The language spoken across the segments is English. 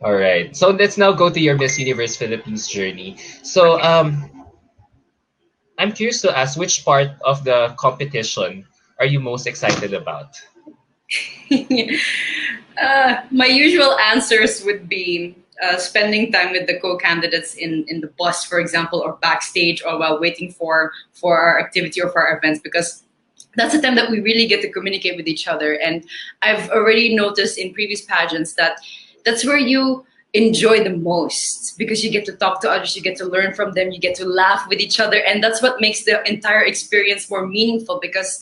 All right. So let's now go to your Miss Universe Philippines journey. So Okay. I'm curious to ask, which part of the competition are you most excited about? My usual answers would be spending time with the co-candidates in the bus, for example, or backstage, or while waiting for our activity or for our events, because that's the time that we really get to communicate with each other. And I've already noticed in previous pageants that that's where you enjoy the most, because you get to talk to others, you get to learn from them, you get to laugh with each other, and that's what makes the entire experience more meaningful, because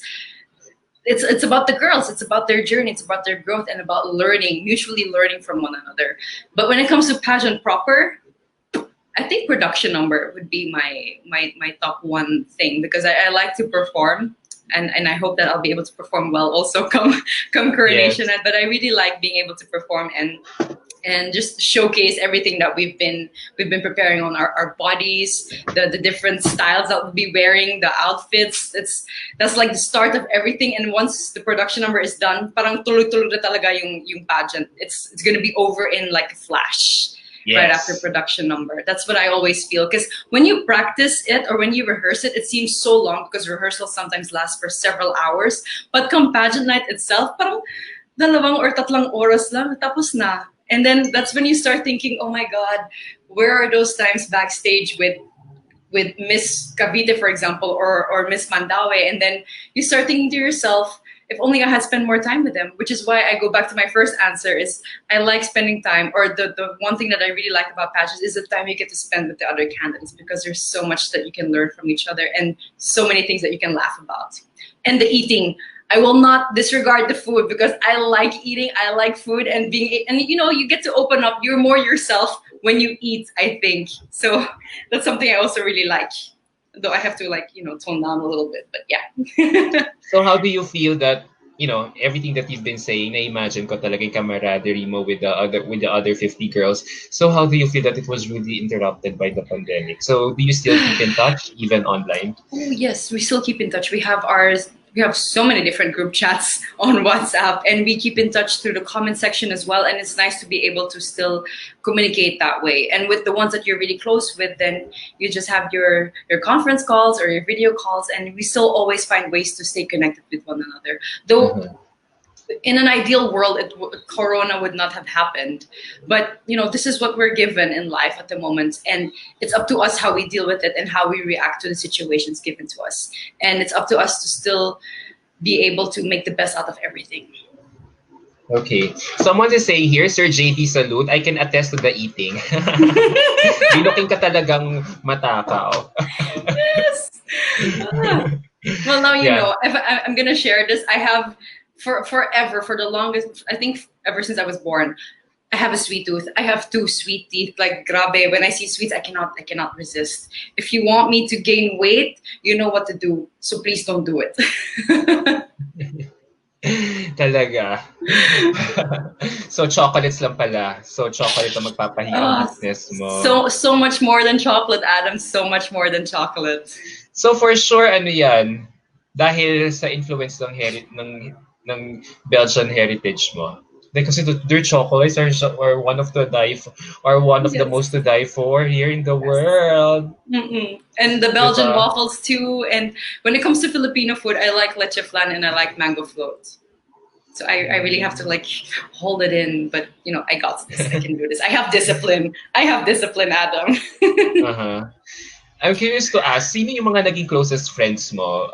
it's about the girls, it's about their journey, it's about their growth, and about learning, mutually learning from one another. But when it comes to pageant proper, I think production number would be my top one thing, because I like to perform, and I hope that I'll be able to perform well also come coronation Yes. night. But I really like being able to perform and just showcase everything that we've been preparing on our bodies, the different styles that we'll be wearing, the outfits. That's like the start of everything. And once the production number is done, parang tuloy-tuloy na talaga yung pageant. It's gonna be over in like a flash. Right after Yes. production number. That's what I always feel. Because when you practice it or when you rehearse it, it seems so long, because rehearsals sometimes last for several hours. But come pageant night itself, parang dalawang or tatlang oras lang, tapos na. And then that's when you start thinking, oh my God, where are those times backstage with Miss Cavite, for example, or Miss Mandawe? And then you start thinking to yourself, if only I had spent more time with them, which is why I go back to my first answer is I like spending time, or the one thing that I really like about pageants is the time you get to spend with the other candidates, because there's so much that you can learn from each other and so many things that you can laugh about. And the eating, I will not disregard the food, because I like eating, I like food, and and you get to open up. You're more yourself when you eat, I think. So that's something I also really like. Though I have to tone down a little bit, but yeah. So how do you feel that, everything that you've been saying, na imagine ko talaga yung camaraderie mo with the other 50 girls. So how do you feel that it was really interrupted by the pandemic? So do you still keep in touch even online? Oh yes, we still keep in touch. We have ours. We have so many different group chats on WhatsApp, and we keep in touch through the comment section as well. And it's nice to be able to still communicate that way. And with the ones that you're really close with, then you just have your conference calls or your video calls, and we still always find ways to stay connected with one another. Though Mhm. in an ideal world, Corona would not have happened. But this is what we're given in life at the moment, and it's up to us how we deal with it and how we react to the situations given to us. And it's up to us to still be able to make the best out of everything. Okay. Someone is saying here, Sir JT Salute, I can attest to the eating. Binuking ka talagang matakaw. Yes. Ah. Well, now you Yeah. know. If I'm gonna share this, I have forever, for the longest, I think ever since I was born, I have a sweet tooth. I have two sweet teeth. Like grabe, when I see sweets, I cannot resist. If you want me to gain weight, you know what to do. So please don't do it. Talaga. So chocolates lang pala. So chocolate ang magpapahi ang Ah, weakness mo. so much more than chocolate, Adam. So much more than chocolate. So for sure ano 'yan, dahil sa influence ng Belgian heritage mo. Like, kasi their chocolates are one of the most Yes. to die for here in the Yes. world, Mm-mm. And the 'di Belgian ba? waffles too. And when it comes to Filipino food, I like leche flan and I like mango float. So I really have to like hold it in, but I got this. I can do this. I have discipline. I have discipline, Adam. Uh-huh. I'm curious to ask, sino yung mga naging closest friends mo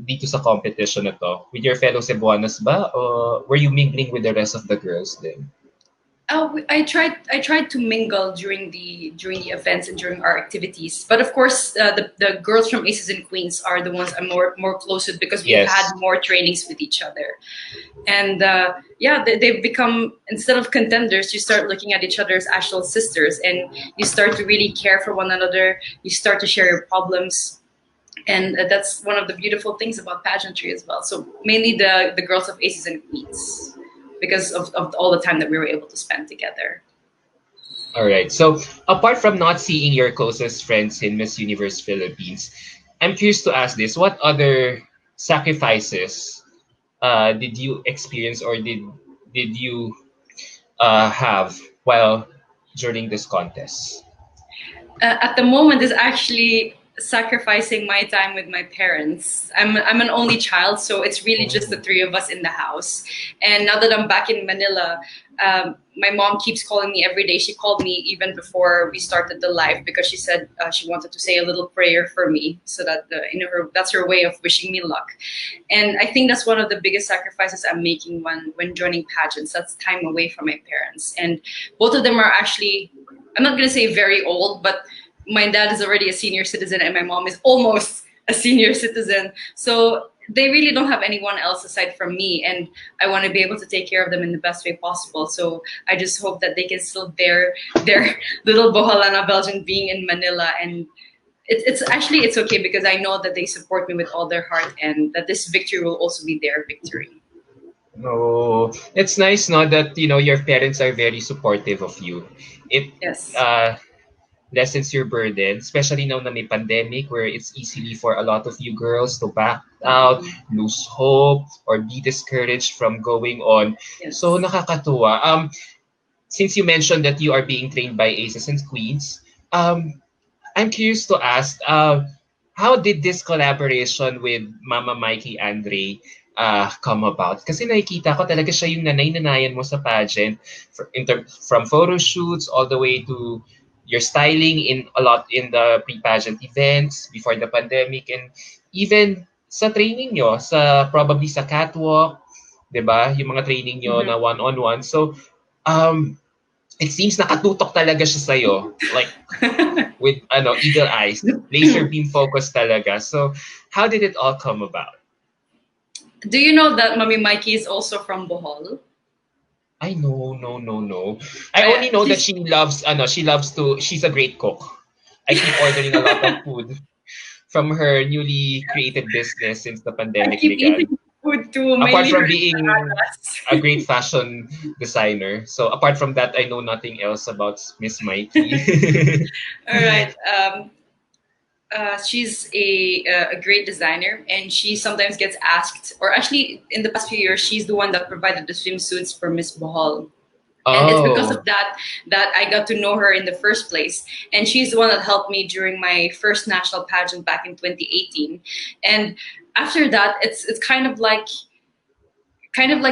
dito sa competition na 'to? With your fellow Cebuanos ba or were you mingling with the rest of the girls then? I tried to mingle during the events and during our activities, but of course, the girls from Aces and Queens are the ones I'm more close with, because we've had Yes. more trainings with each other. And yeah, they've become, instead of contenders, you start looking at each other as actual sisters, and you start to really care for one another. You start to share your problems, and that's one of the beautiful things about pageantry as well. So mainly the girls of Aces and Queens, because of all the time that we were able to spend together. All right. So, apart from not seeing your closest friends in Miss Universe Philippines, I'm curious to ask this: what other sacrifices did you experience or did you have while during this contest? At the moment is actually sacrificing my time with my parents. I'm an only child, so it's really just the Oh, three of us in the house. And now that I'm back in Manila, my mom keeps calling me every day. She called me even before we started the live because she said she wanted to say a little prayer for me, so that that's her way of wishing me luck. And I think that's one of the biggest sacrifices I'm making when joining pageants. That's time away from my parents, and both of them are actually, I'm not going to say very old, but my dad is already a senior citizen and my mom is almost a senior citizen. So they really don't have anyone else aside from me. And I want to be able to take care of them in the best way possible. So I just hope that they can still bear their little Boholana Belgian being in Manila. And it's actually, it's okay because I know that they support me with all their heart and that this victory will also be their victory. no, it's nice, no, that your parents are very supportive of you. It Yes. uh lessens your burden, especially now na may pandemic where it's easily for a lot of you girls to back out, Mhm. lose hope, or be discouraged from going on. So Yes. nakakatuwa. Since you mentioned that you are being trained by aces and queens, I'm curious to ask, how did this collaboration with Mama Mikey Andre come about? Kasi nakikita ko talaga siya yung nanay-nanayan mo sa pageant, from photo shoots all the way to your styling in a lot in the pre-pageant events before the pandemic, and even sa training nyo, probably sa catwalk, 'di ba? Yung mga training nyo na Mhm. one-on-one. So, um, it seems nakatutok talaga siya sa'yo. Like, with eagle eyes, laser beam focus talaga. So how did it all come about? Do you know that Mami Mikey is also from Bohol? I know, no, no, no. I I, only know that she's she's a great cook. I keep ordering a lot of food from her newly created business since the I pandemic keep eating began. food too, Apart mainly her from being a empanadas. great fashion designer. So apart from that, I know nothing else about Miss Mikey. All right. She's a great designer, and she sometimes gets asked, or actually, in the past few years, she's the one that provided the swimsuits for Miss Bohol. And it's because of Oh. that I got to know her in the first place. And she's the one that helped me during my first national pageant back in 2018. And after that, it's kind of like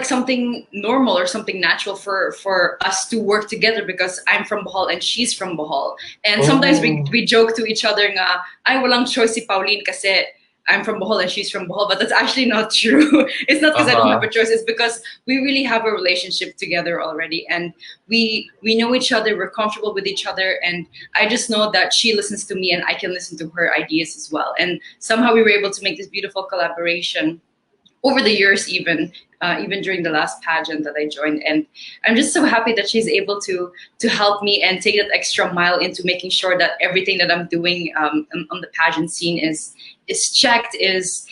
something normal or something natural for us to work together because I'm from Bohol and she's from Bohol. And sometimes we Oh. we joke to each other nga, ay walang choice si Pauline kasi I'm from Bohol and she's from Bohol, but that's actually not true. It's not because I don't have Uh-huh. a choice. It's because we really have a relationship together already, and we know each other. We're comfortable with each other, and I just know that she listens to me, and I can listen to her ideas as well. And somehow we were able to make this beautiful collaboration over the years, even during the last pageant that I joined. And I'm just so happy that she's able to help me and take that extra mile into making sure that everything that I'm doing on the pageant scene is checked, is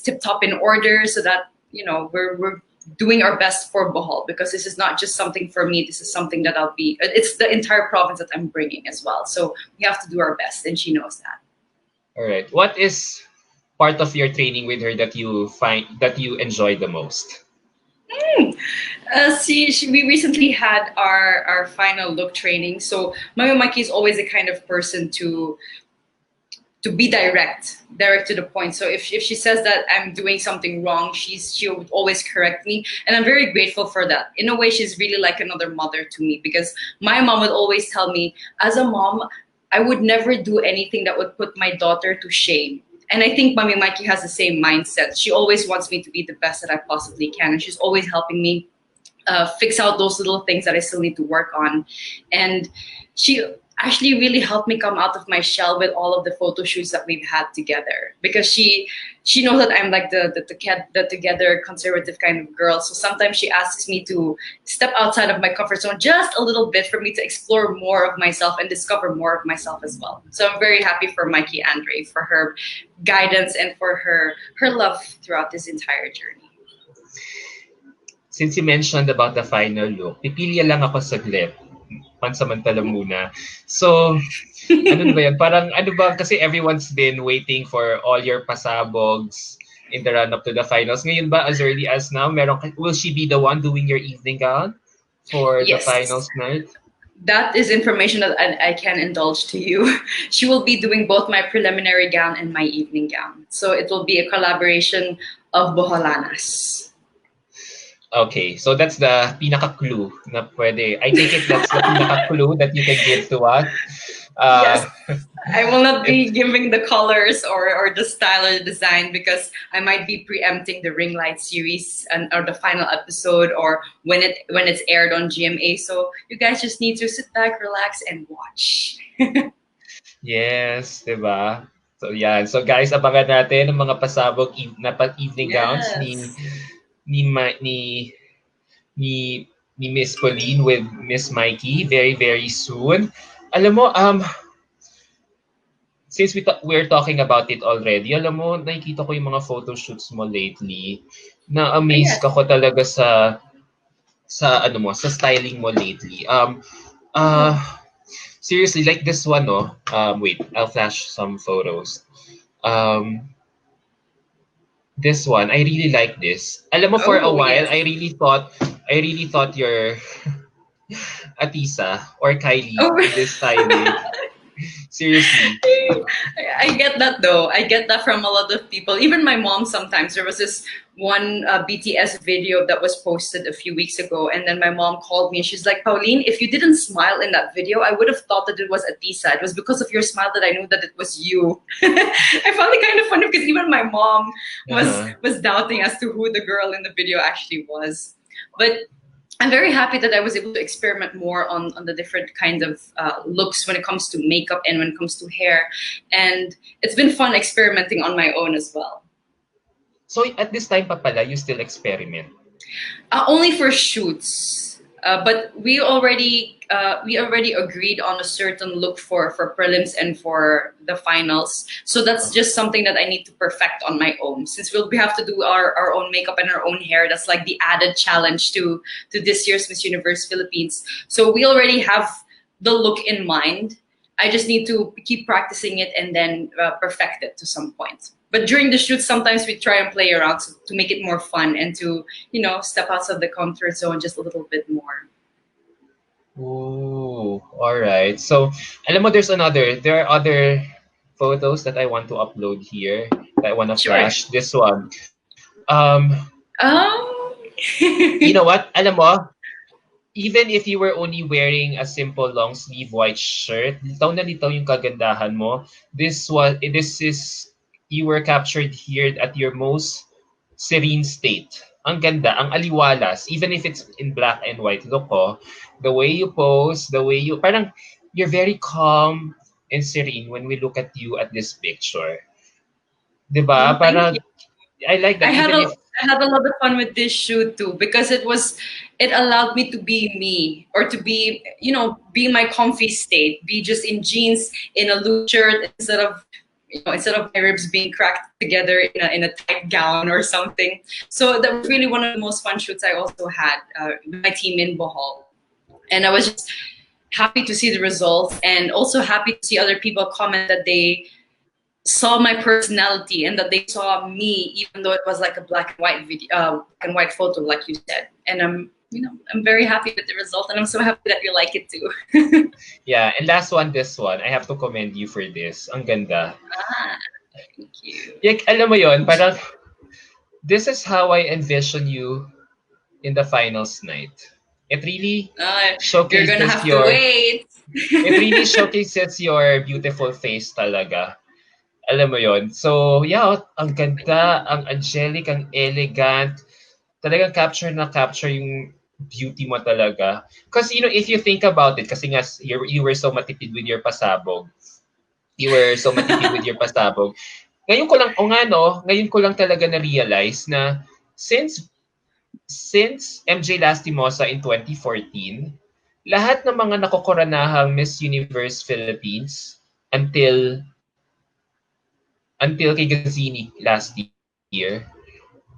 tip top in order, so that we're doing our best for Bohol, because this is not just something for me. This is something that it's the entire province that I'm bringing as well. So we have to do our best, and she knows that. All right. What is part of your training with her that you find that you enjoy the most? We recently had our final look training. So Mama Mikey is always the kind of person to be direct to the point. So if she says that I'm doing something wrong, she would always correct me, and I'm very grateful for that. In a way, she's really like another mother to me, because my mom would always tell me, as a mom, I would never do anything that would put my daughter to shame. And I think Mami Mikey has the same mindset. She always wants me to be the best that I possibly can, and she's always helping me fix out those little things that I still need to work on. And she actually really helped me come out of my shell with all of the photo shoots that we've had together, because she knows that I'm like the together conservative kind of girl. So sometimes she asks me to step outside of my comfort zone just a little bit for me to explore more of myself and discover more of myself as well. So I'm very happy for Mikey Andre, for her guidance and for her love throughout this entire journey. Since you mentioned about the final look, pipilya lang ako saglit. Pansamantala muna. So, ano na ba yan? Parang ano ba, kasi everyone's been waiting for all your pasabogs in the run-up to the finals. Ngayon ba, as early as now, will she be the one doing your evening gown for the Yes. finals night? That is information that I can indulge to you. She will be doing both my preliminary gown and my evening gown. So it will be a collaboration of Boholanas. Okay, so that's the pinaka-clue na pwede. I take it that's the pinaka-clue that you can give to us. Yes, Uh, I will not be it's giving the colors or the style or the design because I might be preempting the ring light series and or the final episode or when it's aired on GMA. So you guys just need to sit back, relax, and watch. yes, 'di ba? So yan. So guys, abangan natin ang mga pasabog na evening gowns Yes. ni ni ni Miss Pauline with Miss Mikey very very soon. Alam mo since we're talking about it already, alam mo nakikita ko yung mga photo shoots mo lately. Na-amaze Yes. ako talaga sa ano mo, sa styling mo lately. Uh Oh. seriously like this one no. Wait, I'll flash some photos. Um this one, I really like this. Alam mo for a Oh while, yes. I really thought you're Atisa or Kylie Oh. with this styling. Seriously. I get that though. I get that from a lot of people. Even my mom sometimes. There was this one BTS video that was posted a few weeks ago, and then my mom called me and she's like, Pauline, if you didn't smile in that video, I would have thought that it was Atisa. It was because of your smile that I knew that it was you. I found it kind of funny because even my mom Uh-huh. was doubting as to who the girl in the video actually was. But I'm very happy that I was able to experiment more on the different kinds of looks when it comes to makeup and when it comes to hair. And it's been fun experimenting on my own as well. So at this time pa pala, you still experiment. Only for shoots, but we already agreed on a certain look for prelims and for the finals. So that's just something that I need to perfect on my own. Since we have to do our own makeup and our own hair, that's like the added challenge to this year's Miss Universe Philippines. So we already have the look in mind. I just need to keep practicing it and then perfect it to some point. But during the shoot, sometimes we try and play around to make it more fun and to, step outside the comfort zone just a little bit more. Ooh, all right. So, alam mo, there are other photos that I want to upload here that I want to Sure. flash. This one. Um, Um, you know what? Alam mo, even if you were only wearing a simple long sleeve white shirt, litaw na litaw yung kagandahan mo. This is you were captured here at your most serene state. Ang ganda, ang aliwalas, even if it's in black and white. Look ko, the way you pose, the way you, parang you're very calm and serene when we look at you at this picture. 'Di ba? oh, thank you. Parang I like I that had even a if I had a lot of fun with this shoot too because it allowed me to be me or to be be my comfy state, be just in jeans in a loose shirt instead of my ribs being cracked together in a tight gown or something. So that was really one of the most fun shoots I also had with my team in Bohol, and I was just happy to see the results and also happy to see other people comment that they saw my personality and that they saw me even though it was like a black and white video black and white photo like you said, and I'm very happy with the result and I'm so happy that you like it too. yeah, and last one, this one. I have to commend you for this. Ang ganda. Ah, thank you. Like, alam mo yon, parang this is how I envision you in the finals night. It really You're gonna showcases have to your wait. it really showcases your beautiful face talaga. Alam mo yon. So, yeah, ang ganda, ang angelic, ang elegant. Talagang capture na capture yung beauty mo talaga. Because, if you think about it, kasi nga, you were so matipid with your pasabog. You were so matipid with your pasabog. Ngayon ko lang talaga na-realize na since MJ Lastimosa in 2014, lahat ng mga nakokoronahang Miss Universe Philippines until kay Gazzini last year,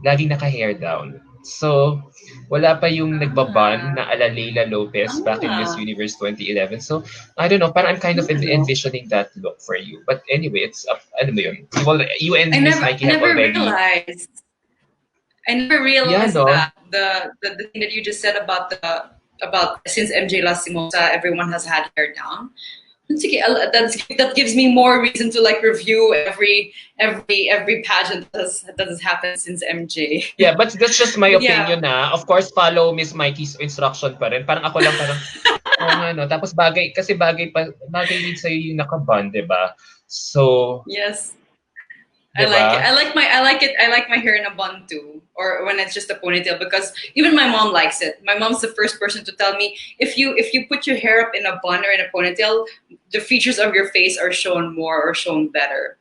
laging naka-hair down. So, wala pa yung nagbaban na Ah, ala Leila Lopez back in Miss ah, Universe 2011. So, I don't know, parang I'm kind of ano? envisioning that look for you. But anyway, it's up, ano mo yun? You and Miss I Mikey have never already, realized. I never yeah, realized no? that the thing that you just said about about since MJ Lastimosa, everyone has had hair down. Sige, that gives me more reason to like review every pageant that has happened since MJ. Yeah, but that's just my But yeah, opinion na. Of course, follow Miss Mikey's instruction pa rin. Parang ako lang parang, oo nga no. Tapos bagay, kasi bagay din sa'yo yung naka-bun, di ba? So, yes. di ba? I like my hair in a bun too, or when it's just a ponytail because even my mom likes it. My mom's the first person to tell me if you put your hair up in a bun or in a ponytail, the features of your face are shown more or shown better.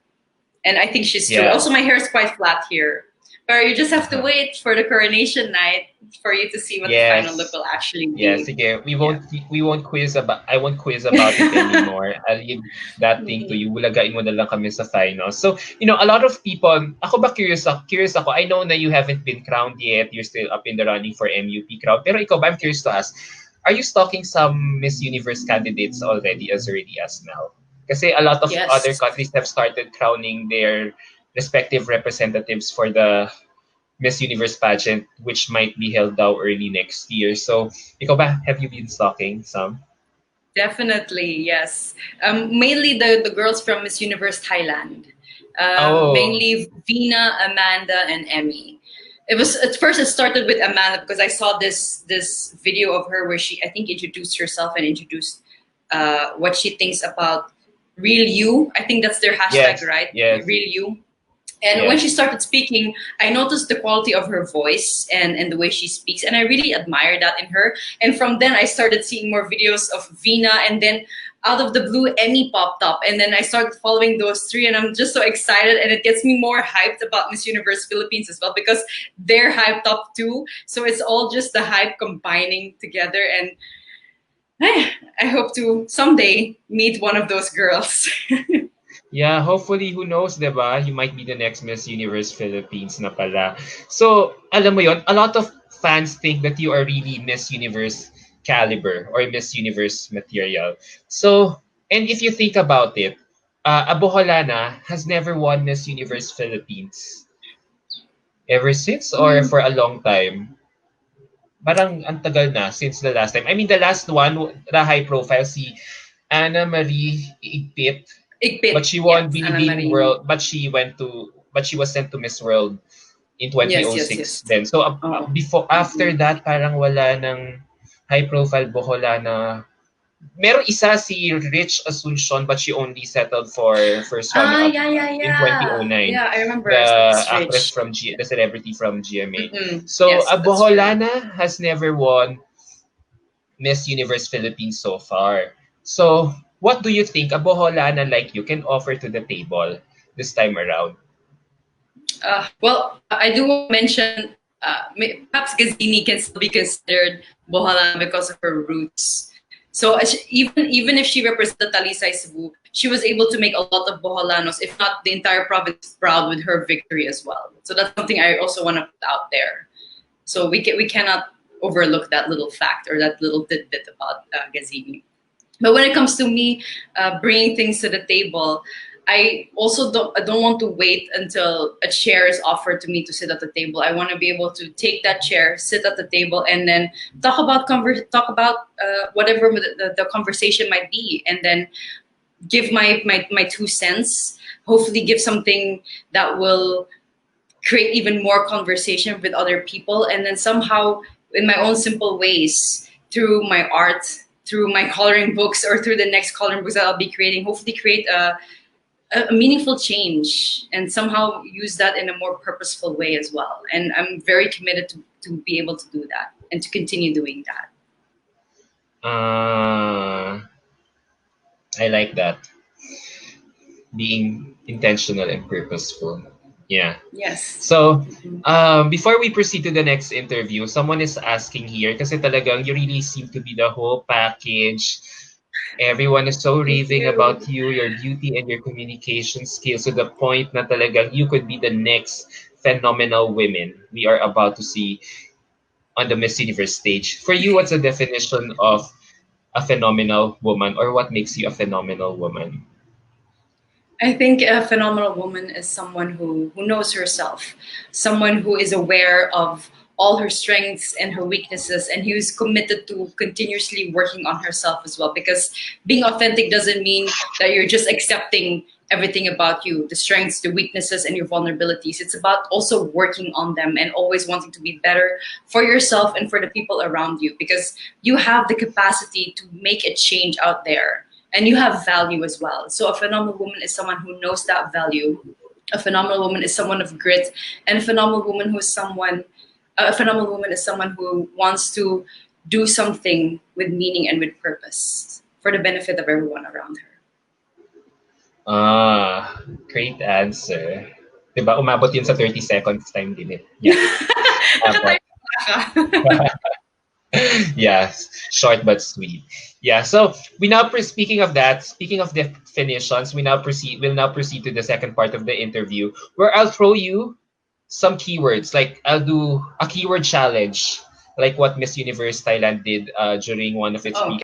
And I think she's true. Yeah. Also, my hair is quite flat here, but you just have to Uh-huh. wait for the coronation night for you to see what the final look Yes. will actually Yes, be. sige. Yeah. We won't quiz about I won't quiz about it anymore. I'll leave that thing to Mhm. you. Bulagain mo na lang kami sa final. So, a lot of people, ako ba curious ako. I know na you haven't been crowned yet. You're still up in the running for MUP crown. Pero ikaw ba, I'm curious to ask, are you stalking some Miss Universe candidates already as early as now? Kasi a lot of other Yes. countries have started crowning their respective representatives for the Miss Universe pageant, which might be held now early next year. So, ikaw ba, have you been stalking some? Definitely, yes. Mainly the girls from Miss Universe Thailand. Oh, Mainly Vina, Amanda, and Emmy. It was at first it started with Amanda because I saw this video of her where she I think introduced herself and introduced what she thinks about real you. I think that's their hashtag, yes, right? yes, Real you. And when she yes. started speaking, I noticed the quality of her voice and the way she speaks. And I really admire that in her. And from then, I started seeing more videos of Vina. And then out of the blue, Emmy popped up. And then I started following those three. And I'm just so excited. And it gets me more hyped about Miss Universe Philippines as well because they're hyped up too. So it's all just the hype combining together. And I hope to someday meet one of those girls. Yeah, hopefully, who knows, diba? You might be the next Miss Universe Philippines na pala. So, alam mo yon, a lot of fans think that you are really Miss Universe caliber or Miss Universe material. So, and if you think about it, a Boholana has never won Miss Universe Philippines ever since or Mm, for a long time. Parang ang tagal na since the last time. I mean, the last one, the high profile, si Anna Marie Igpit, but Ikpit. she won Yes, Anna Binibining Marie. World, but she was sent to Miss World in Yes, yes, 2006 yes. then. So Oh. before after Mm-mm. that parang wala ng high profile Boholana. Meron isa si Rich Asuncion but she only settled for first runner Ah, up yeah, yeah, in yeah. 2009. Yeah, I remember The it's actress Rich. from the celebrity from GMA. Mm-mm. So Yes, a that's true. Boholana has never won Miss Universe Philippines so far. So, what do you think a Boholana like you can offer to the table this time around? Well, I do want to mention perhaps Gazini can still be considered Boholana because of her roots. So even if she represented Talisay Cebu, she was able to make a lot of Boholanos, if not the entire province, proud with her victory as well. So that's something I also want to put out there. So we cannot overlook that little fact or that little tidbit about Gazini. But when it comes to me bringing things to the table, I don't want to wait until a chair is offered to me to sit at the table. I want to be able to take that chair, sit at the table, and then talk about whatever the conversation might be, and then give my 2 cents. Hopefully, give something that will create even more conversation with other people, and then somehow in my own simple ways through my art, through my coloring books, or through the next coloring books that I'll be creating, hopefully create a meaningful change and somehow use that in a more purposeful way as well. And I'm very committed to be able to do that and to continue doing that. Uh, I like that. Being intentional and purposeful. Yeah. Yes. So, before we proceed to the next interview, someone is asking here kasi talagang you really seem to be the whole package. Everyone is so Thank raving you. about you, your beauty and your communication skills to the point na talagang you could be the next phenomenal women we are about to see on the Miss Universe stage. For you, what's the definition of a phenomenal woman or what makes you a phenomenal woman? I think a phenomenal woman is someone who knows herself, someone who is aware of all her strengths and her weaknesses, and who's committed to continuously working on herself as well. Because being authentic doesn't mean that you're just accepting everything about you, the strengths, the weaknesses, and your vulnerabilities. It's about also working on them and always wanting to be better for yourself and for the people around you, because you have the capacity to make a change out there, and you have value as well. So a phenomenal woman is someone who knows that value. A phenomenal woman is someone of grit, and a phenomenal woman is someone who wants to do something with meaning and with purpose for the benefit of everyone around her. Ah, great answer. Diba? Umabot yun sa 30 seconds time limit. Yeah. Tama. Nakatayo ka. Yeah, short but sweet. Yeah. So we now speaking of that, speaking of definitions, we'll now proceed to the second part of the interview, where I'll throw you some keywords. Like I'll do a keyword challenge, like what Miss Universe Thailand did during one of its Oh,